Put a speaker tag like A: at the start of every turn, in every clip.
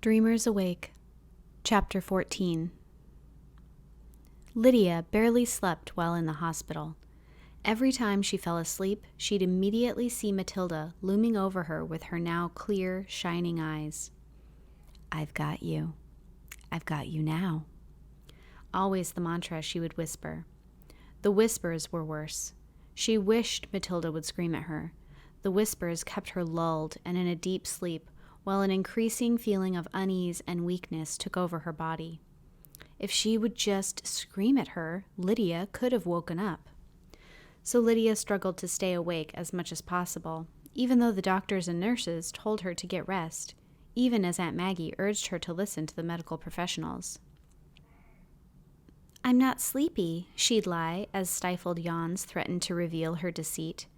A: Dreamers Awake, Chapter 14. Lydia barely slept while in the hospital. Every time she fell asleep, she'd immediately see Matilda looming over her with her now clear, shining eyes. "I've got you. I've got you now." Always the mantra she would whisper. The whispers were worse. She wished Matilda would scream at her. The whispers kept her lulled and in a deep sleep, while an increasing feeling of unease and weakness took over her body. If she would just scream at her, Lydia could have woken up. So Lydia struggled to stay awake as much as possible, even though the doctors and nurses told her to get rest, even as Aunt Maggie urged her to listen to the medical professionals. "I'm not sleepy," she'd lie as stifled yawns threatened to reveal her deceit.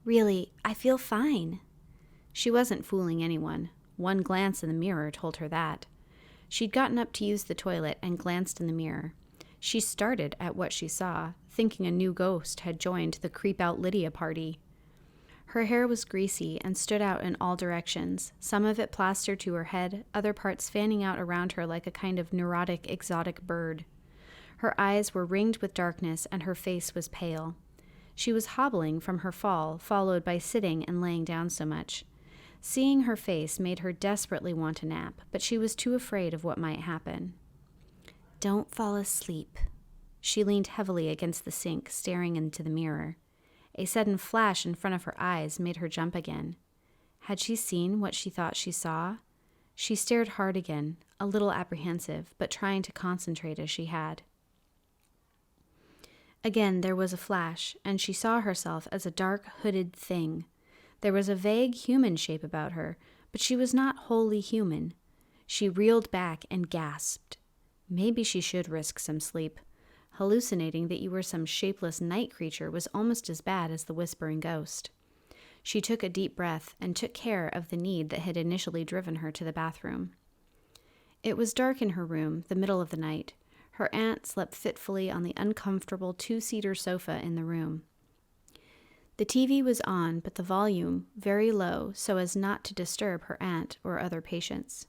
A: "Really, I feel fine." She wasn't fooling anyone. One glance in the mirror told her that. She'd gotten up to use the toilet and glanced in the mirror. She started at what she saw, thinking a new ghost had joined the creep-out Lydia party. Her hair was greasy and stood out in all directions, some of it plastered to her head, other parts fanning out around her like a kind of neurotic exotic bird. Her eyes were ringed with darkness and her face was pale. She was hobbling from her fall, followed by sitting and laying down so much. Seeing her face made her desperately want a nap, but she was too afraid of what might happen. "Don't fall asleep." She leaned heavily against the sink, staring into the mirror. A sudden flash in front of her eyes made her jump again. Had she seen what she thought she saw? She stared hard again, a little apprehensive, but trying to concentrate as she had. Again there was a flash, and she saw herself as a dark, hooded thing. There was a vague human shape about her, but she was not wholly human. She reeled back and gasped. Maybe she should risk some sleep. Hallucinating that you were some shapeless night creature was almost as bad as the whispering ghost. She took a deep breath and took care of the need that had initially driven her to the bathroom. It was dark in her room, the middle of the night. Her aunt slept fitfully on the uncomfortable two-seater sofa in the room. The TV was on, but the volume very low so as not to disturb her aunt or other patients.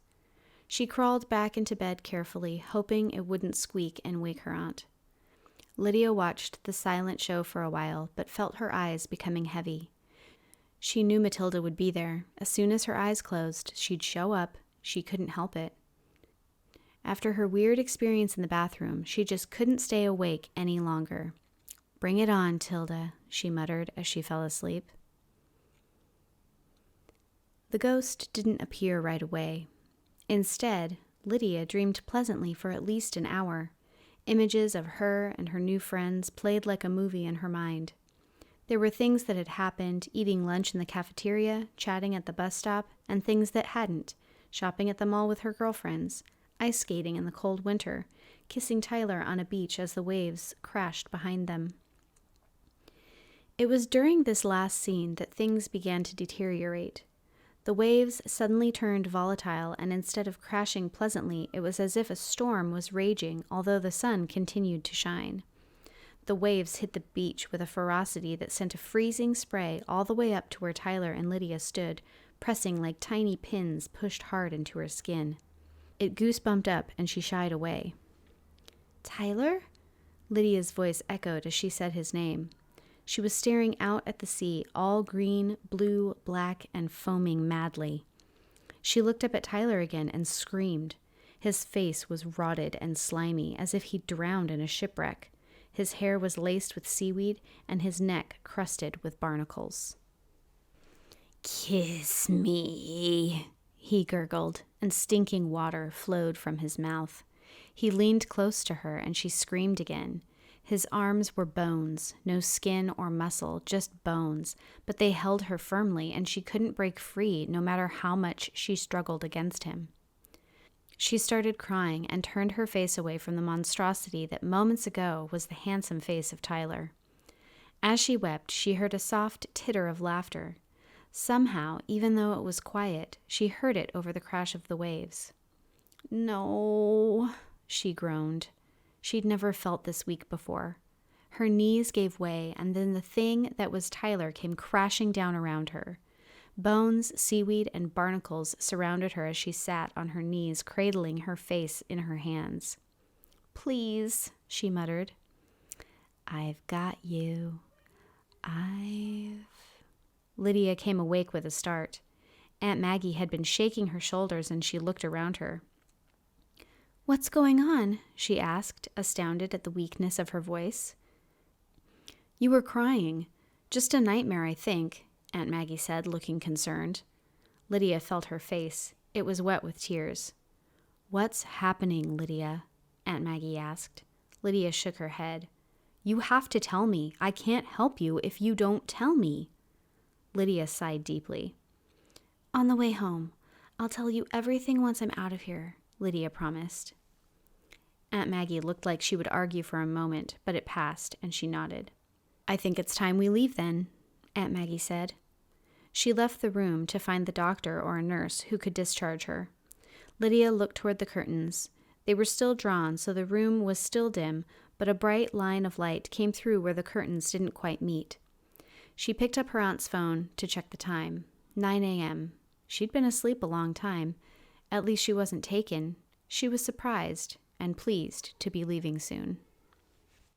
A: She crawled back into bed carefully, hoping it wouldn't squeak and wake her aunt. Lydia watched the silent show for a while, but felt her eyes becoming heavy. She knew Matilda would be there. As soon as her eyes closed, she'd show up. She couldn't help it. After her weird experience in the bathroom, she just couldn't stay awake any longer. "Bring it on, Tilda," she muttered as she fell asleep. The ghost didn't appear right away. Instead, Lydia dreamed pleasantly for at least an hour. Images of her and her new friends played like a movie in her mind. There were things that had happened, eating lunch in the cafeteria, chatting at the bus stop, and things that hadn't, shopping at the mall with her girlfriends, ice skating in the cold winter, kissing Tyler on a beach as the waves crashed behind them. It was during this last scene that things began to deteriorate. The waves suddenly turned volatile, and instead of crashing pleasantly, it was as if a storm was raging, although the sun continued to shine. The waves hit the beach with a ferocity that sent a freezing spray all the way up to where Tyler and Lydia stood, pressing like tiny pins pushed hard into her skin. It goosebumped up, and she shied away. "Tyler?" Lydia's voice echoed as she said his name. She was staring out at the sea, all green, blue, black, and foaming madly. She looked up at Tyler again and screamed. His face was rotted and slimy, as if he'd drowned in a shipwreck. His hair was laced with seaweed, and his neck crusted with barnacles. "Kiss me," he gurgled, and stinking water flowed from his mouth. He leaned close to her, and she screamed again. His arms were bones, no skin or muscle, just bones, but they held her firmly, and she couldn't break free no matter how much she struggled against him. She started crying and turned her face away from the monstrosity that moments ago was the handsome face of Tyler. As she wept, she heard a soft titter of laughter. Somehow, even though it was quiet, she heard it over the crash of the waves. "No," she groaned. She'd never felt this weak before. Her knees gave way, and then the thing that was Tyler came crashing down around her. Bones, seaweed, and barnacles surrounded her as she sat on her knees, cradling her face in her hands. "Please," she muttered. "I've got you. Lydia came awake with a start. Aunt Maggie had been shaking her shoulders, and she looked around her. "What's going on?" she asked, astounded at the weakness of her voice. "You were crying. Just a nightmare, I think," Aunt Maggie said, looking concerned. Lydia felt her face. It was wet with tears. "What's happening, Lydia?" Aunt Maggie asked. Lydia shook her head. "You have to tell me. I can't help you if you don't tell me." Lydia sighed deeply. "On the way home, I'll tell you everything once I'm out of here," Lydia promised. Aunt Maggie looked like she would argue for a moment, but it passed, and she nodded. "I think it's time we leave then," Aunt Maggie said. She left the room to find the doctor or a nurse who could discharge her. Lydia looked toward the curtains. They were still drawn, so the room was still dim, but a bright line of light came through where the curtains didn't quite meet. She picked up her aunt's phone to check the time. 9 a.m. She'd been asleep a long time. At least she wasn't taken. She was surprised and pleased to be leaving soon.